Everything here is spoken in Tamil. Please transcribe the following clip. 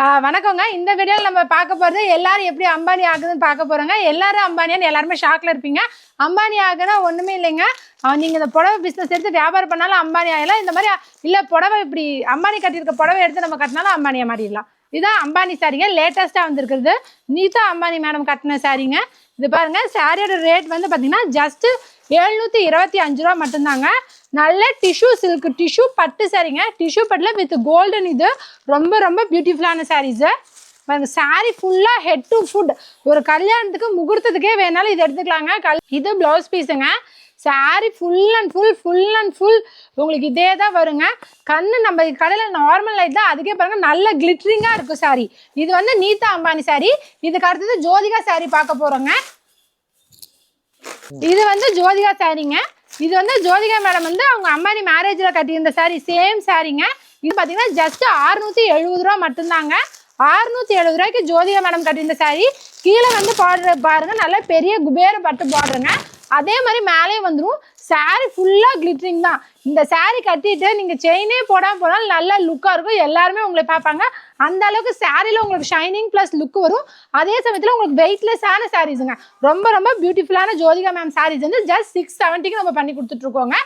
வணக்கங்க. இந்த வீடியோவில் நம்ம பார்க்க போகிறது எல்லாரும் எப்படி அம்பானி ஆகுதுன்னு பார்க்க போகிறோங்க. எல்லாரும் அம்பானியான்னு எல்லாருமே ஷாக்கில் இருப்பீங்க. அம்பானி ஆகுனா ஒன்றுமே இல்லைங்க. நீங்கள் இந்த புடவை பிஸ்னஸ் எடுத்து வியாபாரம் பண்ணாலும் அம்பானி ஆகலாம். இந்த மாதிரி இல்லை புடவை இப்படி அம்பானி கட்டியிருக்க புடவை எடுத்து நம்ம கட்டினாலும் அம்பானியாக மாறிடலாம். இதுதான் அம்பானி சாரிங்க. லேட்டஸ்ட்டாக வந்திருக்கிறது நீதா அம்பானி மேடம் கட்டின சாரிங்க. இது பாருங்கள், சாரியோட ரேட் வந்து பார்த்தீங்கன்னா ஜஸ்ட்டு 725 ரூபா மட்டும்தாங்க. நல்ல டிஷ்யூ சில்க் டிஷ்யூ பட்டு சாரிங்க. டிஷ்யூ பட்டில் வித் கோல்டன். இது ரொம்ப ரொம்ப பியூட்டிஃபுல்லான சாரீஸு. சாரி ஃபுல்லாக ஹெட் டு ஃபுட். ஒரு கல்யாணத்துக்கு முகூர்த்தத்துக்கே வேணாலும் இது எடுத்துக்கலாங்க. இது ப்ளவுஸ் பீஸுங்க. சாரி ஃபுல் அண்ட் ஃபுல் உங்களுக்கு இதே தான் வருங்க. கண்ணு நம்ம கடையில் நார்மல் லைட் தான், அதுக்கே பாருங்கள் நல்ல கிளிட்ரிங்காக இருக்கும் சாரி. இது வந்து நீதா அம்பானி சாரி. இதுக்கு அடுத்தது ஜோதிகா சாரி பார்க்க போகிறோங்க. இது வந்து ஜோதிகா சாரிங்க. இது வந்து ஜோதிகா மேடம் வந்து அவங்க அம்பானி மேரேஜில் கட்டியிருந்த சாரி, சேம் சாரிங்க. இது பார்த்தீங்கன்னா ஜஸ்ட் 670 ரூபா மட்டும்தாங்க. 670 ரூபாய்க்கு ஜோதிகா மேடம் கட்டியிருந்த சாரி. கீழே வந்து பார்டர் பாருங்க, நல்ல பெரிய குபேர பட்டு பார்டருங்க. அதே மாதிரி மேலேயும் வந்துடும். சாரி ஃபுல்லாக கிளிட்டரிங் தான். இந்த சாரி கட்டிட்டு நீங்கள் செயினே போனாலும் நல்ல லுக்காக இருக்கும். எல்லாருமே உங்களை பார்ப்பாங்க. அந்த அளவுக்கு சாரியில் உங்களுக்கு ஷைனிங் ப்ளஸ் லுக் வரும். அதே சமயத்தில் உங்களுக்கு வெயிட்லெஸ்ஸான சாரீஸுங்க. ரொம்ப ரொம்ப பியூட்டிஃபுல்லான ஜோதிகா மேம் சாரீஸ் வந்து ஜஸ்ட் 670க்கு நம்ம பண்ணி கொடுத்துட்ருக்கோங்க.